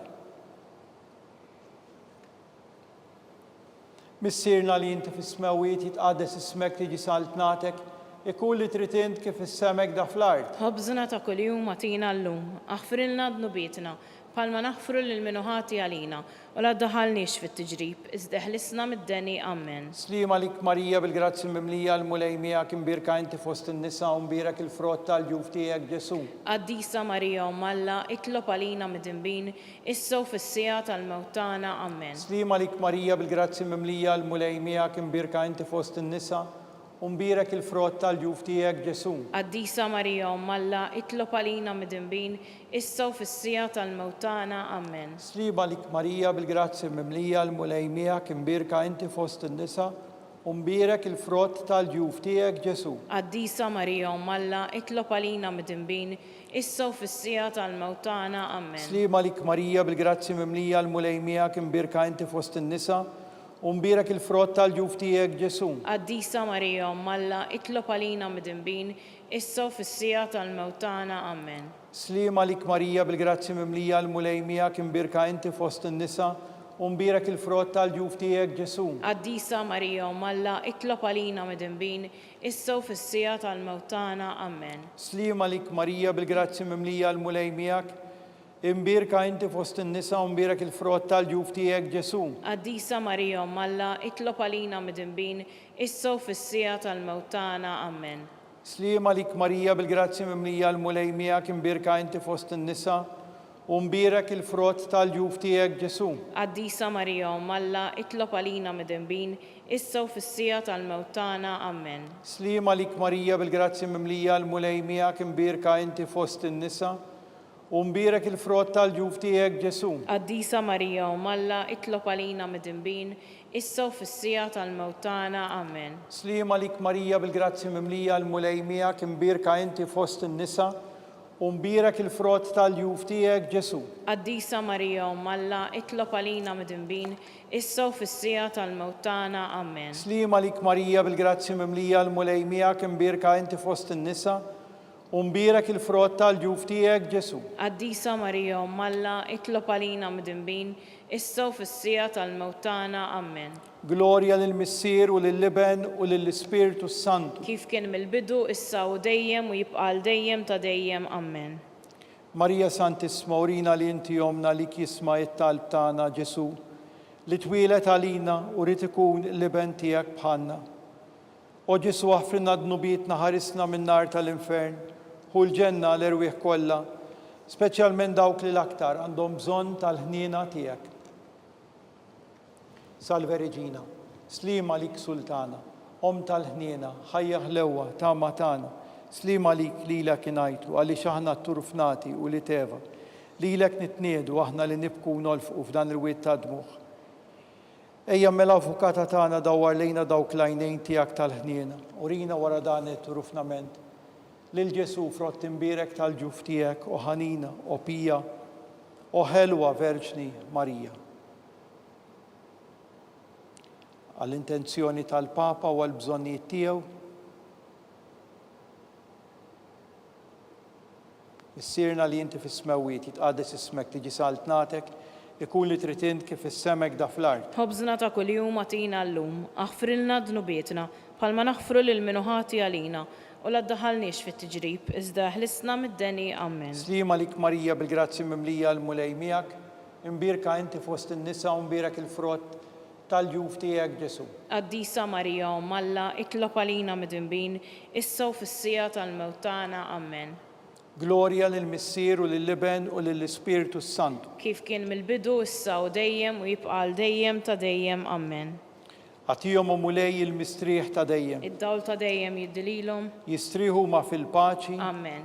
[SPEAKER 1] Missirna li inti fis-smawiet jitqaddes ismek tiġi saltnatek, ikun li trid int kif is-semek da fl-ard.
[SPEAKER 2] ħobżna ta' kuljum atina llum, aħfrilna dnubietna, palma naħfru lil minuħati għalina, u la ddaħħalniex fit-tiġrib, iżda ħlisna mid-deni Amen.
[SPEAKER 1] Slima lik Marija bil-grazzi mimlija l-mulej miegħek imbirka inti fost in-nisa u mbirek il-frott tal-ġuf tiegħek Ġesu.
[SPEAKER 2] Qaddisa Marija Umm Alla, itlob għalina mid-dinbin, issa u fis-sija tal-mewtana Amen.
[SPEAKER 1] Slima lik Marija bil-grazzi mimlija l-mulej miegħek imbirka inti fost in-nisa u mbirek il-frott tal-ġuf tiegħek Ġesu.
[SPEAKER 2] Qaddisa Marija Umm Alla, itlob għalina mid-dinbin, issa u fis-sija tal-mewtana Amen.
[SPEAKER 1] Slima lik Marija bil-grazzi mimlija l-mulej miegħek imbirka inti fost in-nisa u mbirek il-frott tal-ġuf tiegħek Ġesu.
[SPEAKER 2] Qaddisa Marija Umm Alla, itlob għalina mid-dinbin, issa u fis-sija tal-mewtana Amen.
[SPEAKER 1] Slima lik Marija bil-grazzi mimlija l-mulej miegħek imbirka inti fost in-nisa u mbirek il-frott tal-ġuf tiegħek Ġesu.
[SPEAKER 2] Qaddisa Marija Umm Alla, itlob għalina mid-dinbin, issa u fis-sija tal-mewtana Amen.
[SPEAKER 1] Slima lik Marija bil-grazzi mimlija l-mulej miegħek imbirka inti fost in-nisa u mbirek il-frott tal-ġuf tiegħek Ġesu.
[SPEAKER 2] Qaddisa Marija Umm Alla, itlob għalina mid-dinbin, issa u fis-sija tal-mewtana Amen.
[SPEAKER 1] Slima lik Marija bil-grazzi mimlija l-mulej miegħek imbirka inti fost in-nisa u mbirek il-frott tal-ġuf tiegħek Ġesu.
[SPEAKER 2] Qaddisa Marija Umm Alla, itlob għalina mid-dinbin, issa u fis-sija tal-mewtana Amen.
[SPEAKER 1] Slima lik Marija bil-grazzi mimlija l-mulej miegħek imbirka inti fost in-nisa u mbirek il-frott tal-ġuf tiegħek Ġesu.
[SPEAKER 2] Qaddisa Marija Umm Alla, itlob għalina mid-dinbin, issa u fis-sija tal-mewtana Amen.
[SPEAKER 1] Slima lik Marija bil-grazzi mimlija l-mulej miegħek imbirka inti fost in-nisa u mbirek il-frott tal-ġuf tiegħek Ġesu.
[SPEAKER 2] Qaddisa Marija Umm Alla, itlob għalina mid-dinbin, issa u fis-sija tal-mewtana Amen.
[SPEAKER 1] Slima lik Marija bil-grazzi mimlija l-mulej miegħek imbirka inti fost in-nisa u mbirek il-frott tal-ġuf tiegħek Ġesu.
[SPEAKER 2] Qaddisa Marija Umm Alla, itlob għalina mid-dinbin, issa u fis-sija tal-mewtana Amen.
[SPEAKER 1] Slima lik Marija bil-grazzi mimlija l-mulej miegħek imbirka inti fost in-nisa u mbirek il-frott tal-ġuf tiegħek Ġesu.
[SPEAKER 2] Qaddisa Marija Umm Alla, itlob għalina mid-dinbin, issa u fis-sija tal-mewtana Amen.
[SPEAKER 1] Glorja lill-Missier u lill-Iben u lill-Ispiritu Santu.
[SPEAKER 2] Kif kien mill-bidu, issa u dejjem u jibqa' dejjem ta' dejjem Amen.
[SPEAKER 1] Marija Santissima, urina li inti jomna li jisma' it-talb tagħna Ġesu li twilet għalina u rid ikun l-iben tiegħek bħalna. O Ġesu aħfrilna dnubietna, ħarisna min-nar tal-infern, hu l-ġenna l-erwieħ kollha, speċjalment dawk li l-aktar għandhom bżonn tal-ħniena tiegħek. Salve Reġina, slima lik Sultana, Om tal-ħniena, ħajja ħlewwa tama tagħna, slima lik lilek ingħajtu għaliex aħna tturfnati u li teva, lilek nitniedu aħna li nibku nolfqu f'dan il-wied ta' dmuħ. Ejja mela avukata tagħna dawwar lejna dawk l-għajnejn tiegħek tal-ħniena, urina wara dan it-turufnament lil Ġesu frott imbirek tal-ġuf tiegħek o ħanina, o pija, o ħelwa Verġni Marija. Għall-intenzjoni tal-Papa u għall-bżonnijiet tiegħu, issirna li inti fis-smawiet jitqaddes ismek tiġi saltnatek, ikun li trid int kif is-semek da fl-ard.
[SPEAKER 2] Ħobżna ta' kuljum atina llum, aħfrilna dnubietna, bħalma naħfru lil minuħati għalina, u la ddaħħalniex fit-tiġrib, iżda ħlisna mid-deni Amen.
[SPEAKER 1] Slima lik Marija bil-grazzi mimlija l-mulej miegħek, imbirka inti fost in-nisa u mbirek il-frott tal-ġuf tiegħek Ġesu.
[SPEAKER 2] Qaddisa Marija Umm Alla, itlob għalina mid-dinbin, issa u fis-sija tal-mewtana Amen.
[SPEAKER 1] Glorja lill-Missier u lill-Iben u lill-Ispiritu Santu.
[SPEAKER 2] Kif kien mill-bidu, issa u dejjem u jibqa' dejjem ta' dejjem Amen.
[SPEAKER 1] Għatihom u mulej il-mistrieħ ta' dejjem.
[SPEAKER 2] Id-dawl ta' dejjem jiddililhom.
[SPEAKER 1] Jistrieħu ma fil-paċi.
[SPEAKER 2] Amen.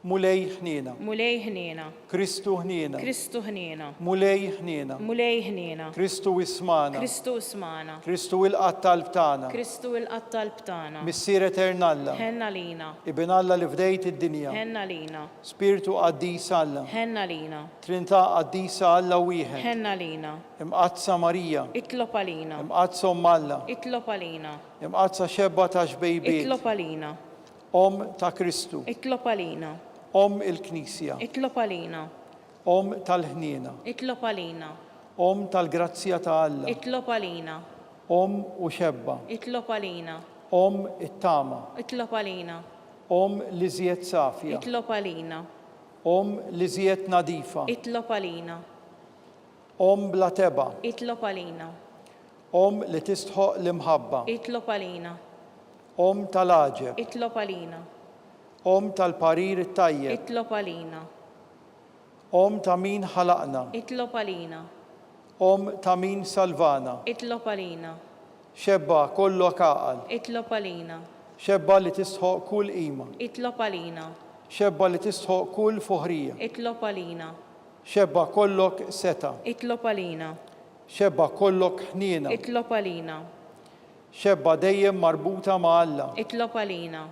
[SPEAKER 1] mulej ħniena,
[SPEAKER 2] mulej ħniena,
[SPEAKER 1] Kristu ħniena,
[SPEAKER 2] Kristu ħniena,
[SPEAKER 1] mulej ħniena,
[SPEAKER 2] mulej ħniena,
[SPEAKER 1] Kristu ismana,
[SPEAKER 2] Kristu ismana,
[SPEAKER 1] Kristu il-qattal btana,
[SPEAKER 2] Kristu il-qattal btana,
[SPEAKER 1] missier eternalla,
[SPEAKER 2] ħenna lina,
[SPEAKER 1] ibn Alla li fdejt id-dinja,
[SPEAKER 2] ħenna lina,
[SPEAKER 1] Spiritu qaddis Alla,
[SPEAKER 2] ħenna lina,
[SPEAKER 1] Trinità qaddisa Alla wieħed,
[SPEAKER 2] ħenna lina,
[SPEAKER 1] imqazza Marija,
[SPEAKER 2] itlob għalina,
[SPEAKER 1] imqazza Omm Alla,
[SPEAKER 2] itlob għalina,
[SPEAKER 1] imqazza xebba ta' xbejbiet,
[SPEAKER 2] itlob għalina,
[SPEAKER 1] Om ta' Kristu,
[SPEAKER 2] itlob għalina,
[SPEAKER 1] Om il-Knisja,
[SPEAKER 2] itlob għalina,
[SPEAKER 1] Om tal-ħniena,
[SPEAKER 2] itlob għalina,
[SPEAKER 1] Om tal-grazzja ta' Alla,
[SPEAKER 2] itlob għalina,
[SPEAKER 1] Om u xebba,
[SPEAKER 2] itlob għalina,
[SPEAKER 1] Om it-tama,
[SPEAKER 2] itlob għalina,
[SPEAKER 1] Om li żiet safja,
[SPEAKER 2] itlob għalina,
[SPEAKER 1] Om li żiet nadifa,
[SPEAKER 2] itlob għalina,
[SPEAKER 1] Om bla teba,
[SPEAKER 2] itlob għalina,
[SPEAKER 1] Om li tistħoq l-imħabba,
[SPEAKER 2] itlob għalina,
[SPEAKER 1] Om tal-aġeb,
[SPEAKER 2] itlob għalina,
[SPEAKER 1] Om tal-parir it-tajjeb,
[SPEAKER 2] itlob għalina,
[SPEAKER 1] Om ta' min ħalaqna,
[SPEAKER 2] itlob għalina,
[SPEAKER 1] Om ta' min salvana,
[SPEAKER 2] itlob għalina,
[SPEAKER 1] xebba kollok aqal,
[SPEAKER 2] itlob għalina,
[SPEAKER 1] xebba li tistħoq kull qima,
[SPEAKER 2] itlob għalina,
[SPEAKER 1] xebba li tistħoq kull fuħrija,
[SPEAKER 2] itlob għalina,
[SPEAKER 1] xebba kollok seta,
[SPEAKER 2] itlob għalina,
[SPEAKER 1] xebba kollok ħniena,
[SPEAKER 2] itlob għalina,
[SPEAKER 1] xebba dejjem marbuta ma' Alla,
[SPEAKER 2] itlob għalina,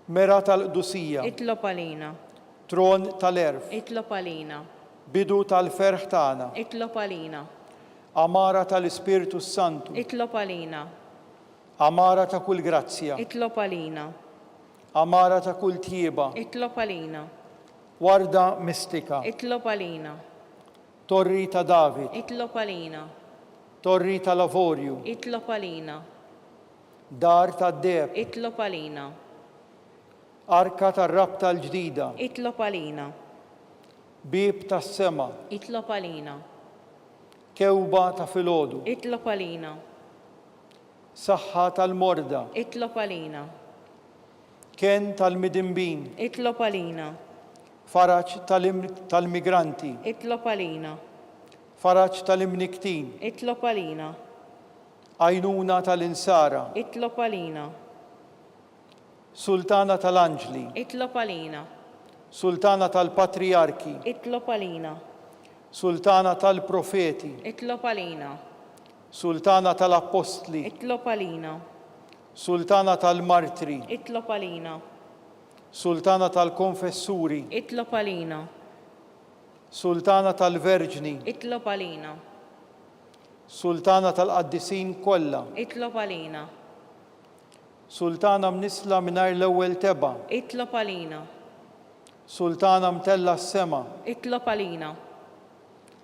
[SPEAKER 1] mera tal-qdusija,
[SPEAKER 2] itlob għalina,
[SPEAKER 1] tron tal-erf,
[SPEAKER 2] itlob għalina,
[SPEAKER 1] bidu tal-ferħ tagħna,
[SPEAKER 2] itlob għalina,
[SPEAKER 1] amara tal-Ispiritu Santu,
[SPEAKER 2] itlob għalina,
[SPEAKER 1] amara ta' kull grazzja,
[SPEAKER 2] itlob għalina,
[SPEAKER 1] amara ta' kull tjieba,
[SPEAKER 2] itlob għalina,
[SPEAKER 1] warda mistika,
[SPEAKER 2] itlob għalina,
[SPEAKER 1] torri ta' David,
[SPEAKER 2] itlob għalina,
[SPEAKER 1] torri ta' Lavorju,
[SPEAKER 2] itlob għalina,
[SPEAKER 1] dar ta' Deb,
[SPEAKER 2] itlob għalina,
[SPEAKER 1] arka ta' rabta l-ġdida,
[SPEAKER 2] itlob għalina,
[SPEAKER 1] bib ta' sema,
[SPEAKER 2] itlob għalina,
[SPEAKER 1] kewba ta' filodu,
[SPEAKER 2] itlob għalina,
[SPEAKER 1] saħħa tal-morda,
[SPEAKER 2] itlob għalina,
[SPEAKER 1] ken tal-midimbin,
[SPEAKER 2] itlob għalina,
[SPEAKER 1] faraċ tal-migranti,
[SPEAKER 2] itlob għalina,
[SPEAKER 1] faraċ tal-imniktin,
[SPEAKER 2] itlob għalina,
[SPEAKER 1] għajnuna tal-insara,
[SPEAKER 2] itlob għalina,
[SPEAKER 1] sultana tal-anġli,
[SPEAKER 2] itlob għalina,
[SPEAKER 1] sultana tal-patriarki,
[SPEAKER 2] itlob għalina,
[SPEAKER 1] sultana tal-profeti,
[SPEAKER 2] itlob għalina,
[SPEAKER 1] sultana tal-apostli,
[SPEAKER 2] itlob għalina,
[SPEAKER 1] sultana tal-martri,
[SPEAKER 2] itlob għalina,
[SPEAKER 1] sultana tal-konfessuri,
[SPEAKER 2] itlob għalina,
[SPEAKER 1] sultana tal-verġni,
[SPEAKER 2] itlob għalina,
[SPEAKER 1] sultana tal-qaddisin kollha,
[SPEAKER 2] itlob għalina,
[SPEAKER 1] sultana mnisla mingħajr l-ewwel teba,
[SPEAKER 2] itlob għalina,
[SPEAKER 1] sultana mtella s-sema,
[SPEAKER 2] itlob għalina,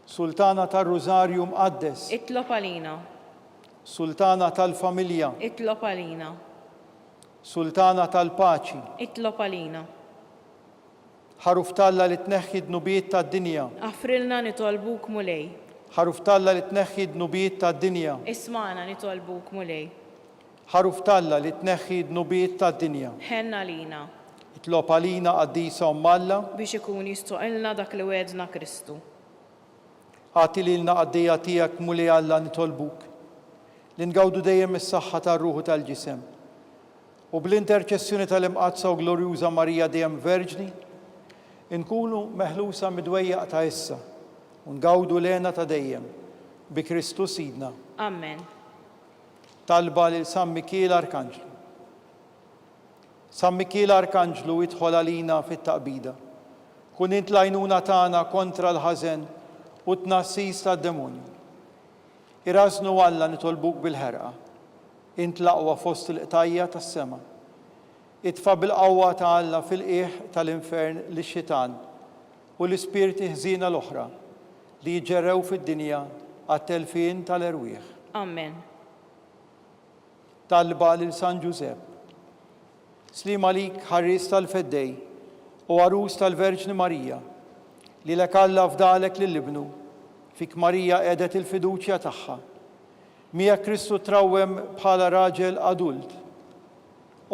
[SPEAKER 1] sultana tal-Rużarju mqaddes,
[SPEAKER 2] itlob għalina,
[SPEAKER 1] sultana tal-familja,
[SPEAKER 2] itlob għalina,
[SPEAKER 1] sultana tal-paċi,
[SPEAKER 2] itlob għalina,
[SPEAKER 1] ħaruftalla li tneħħi d-nubiet tad-dinja,
[SPEAKER 2] Afrilna nitolbuk mulej,
[SPEAKER 1] ħaruftalla li tneħħi d-nubiet tad-dinja,
[SPEAKER 2] ismana nitolbuk mulej,
[SPEAKER 1] ħaruftalla li tneħħi d-nubiet tad-dinja,
[SPEAKER 2] ħenna lina,
[SPEAKER 1] itlob għalina qaddisa Omm Alla,
[SPEAKER 2] biex ikun jistoqilna dak li wedna Kristu.
[SPEAKER 1] għati lilna qaddija tiegħek mulej Alla nitolbuk, li ngawdu dejjem is-saħħa tar-ruħu tal-ġisem. U bl-interċessjoni tal-imqazza u glorjuża Marija dejjem Verġni, inkunu meħlusa midwejjaq ta' issa u ngawdu lena ta' dejjem bi Kristu Sidna.
[SPEAKER 2] Amen.
[SPEAKER 1] Talba lil San Mikiel Arkanġlu. San Mikiel Arkanġlu idħol għalina fit-taqbida. Kun int l-għajnuna tagħna kontra l-ħażen u tnassis tad-demonju. Irażnu Alla nitolbuk bil-ħerqa. Int l-aqwa fost il-qtajja tas-sema. Itfa' bil-qawwa ta' Alla fil-qiegħ tal-infern lix-xitan u l-ispirti ħżiena l-oħra li jġerrew fid-dinja għat-telfien tal-erwieħ.
[SPEAKER 2] Amen.
[SPEAKER 1] Talba lil San Giuseppe. Slima lik ħarris tal-feddej u għarus tal-Verġni Marija li lek Alla fdalek lill-ibnu fik Marija qiegħdet il-fiduċja tagħha. Mija Kristu trawwem bħala raġel adult.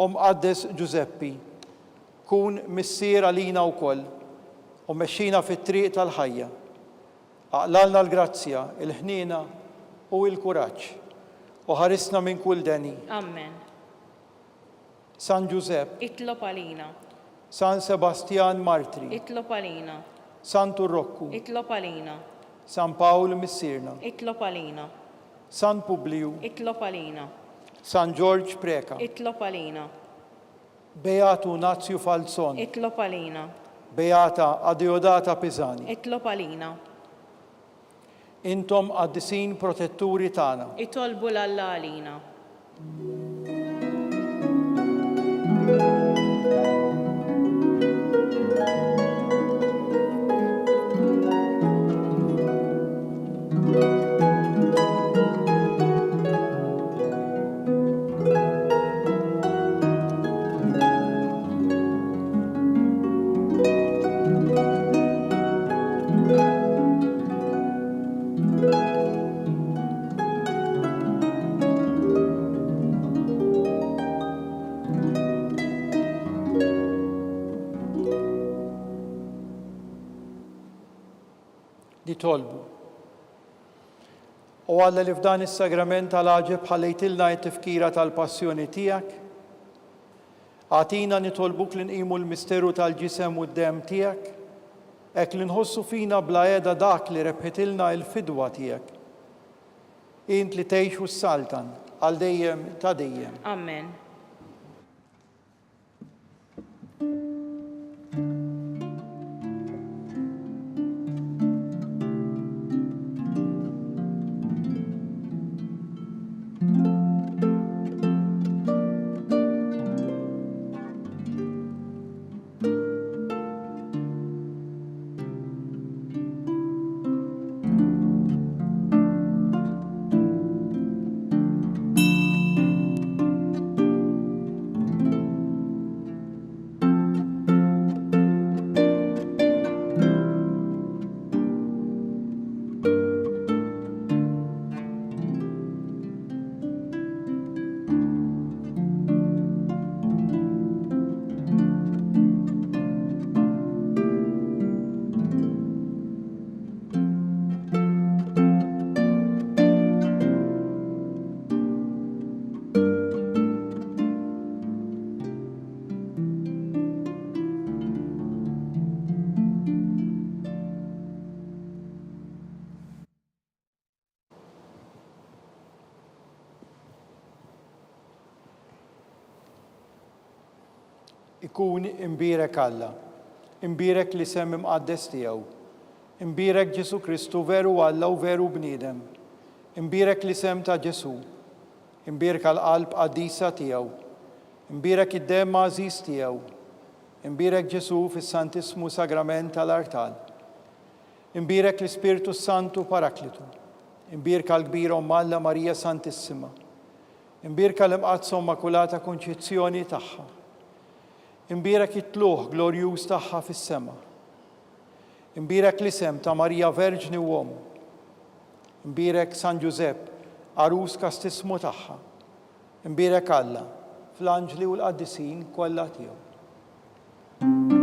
[SPEAKER 1] Qaddes Giuseppi, kun missier għalina wkoll u mexxina fit-triq tal-ħajja. Aqlalna l-grazzja, il-ħniena u l-kuraġġ u ħarisna minn kull deni.
[SPEAKER 2] Amen.
[SPEAKER 1] San Giuseppe,
[SPEAKER 2] Itlob għalina,
[SPEAKER 1] San Sebastian Martri,
[SPEAKER 2] Itlob għalina.
[SPEAKER 1] Santu Roccu,
[SPEAKER 2] Itlob għalina.
[SPEAKER 1] San Paolo Missirna,
[SPEAKER 2] Itlob għalina.
[SPEAKER 1] San Publiu,
[SPEAKER 2] Itlob għalina.
[SPEAKER 1] San George Preka,
[SPEAKER 2] Itlob għalina.
[SPEAKER 1] Beatu Nazio Falzon,
[SPEAKER 2] Itlob għalina.
[SPEAKER 1] Beata Adeodata Pisani.
[SPEAKER 2] Itlob għalina.
[SPEAKER 1] Intom għaddisin protetturi tana.
[SPEAKER 2] Itolbu l-Alla għalina.
[SPEAKER 1] Tolbu. U Alla li f'dan is-sagrament tal-aġeb ħallejtilna t-tifkira tal-passjoni tiegħek, għatina nitolbuk li nqimu l-misteru tal-ġisem u d-dem tiegħek, hekk li nħossu fina bla qiegħda dak li rebħitilna l-fidwa tiegħek. Int li tgħixu s-saltan għal dejjem ta' dejjem.
[SPEAKER 2] Amen.
[SPEAKER 1] Ikun imbirek Alla, imbirek li sem imqaddes tiegħu, imbirek Ġesu Kristu veru Alla u veru bniedem, imbirek li sem ta' Ġesu, imbirek għal-qalb qaddisa tiegħu, imbirek id-dem għażiż tiegħu, imbirek Ġesu fis-Santismu Sagrament tal-Artal, imbirek l-Ispirtu Santu Paraklitu, imbirek għal-kbira Alla Marija Santissima, imbirek għal-imqazza Immakulata Konċezzjoni tagħha, imbirek it-tluħ glorjuż tagħha fis-sema. Imbirek l-isem ta' Marija Verġni u Uomo. Imbirek San Giusepp, arus kastismu tagħha. Imbirek Alla, fl-anġli u l-qaddisin kollha tiegħu.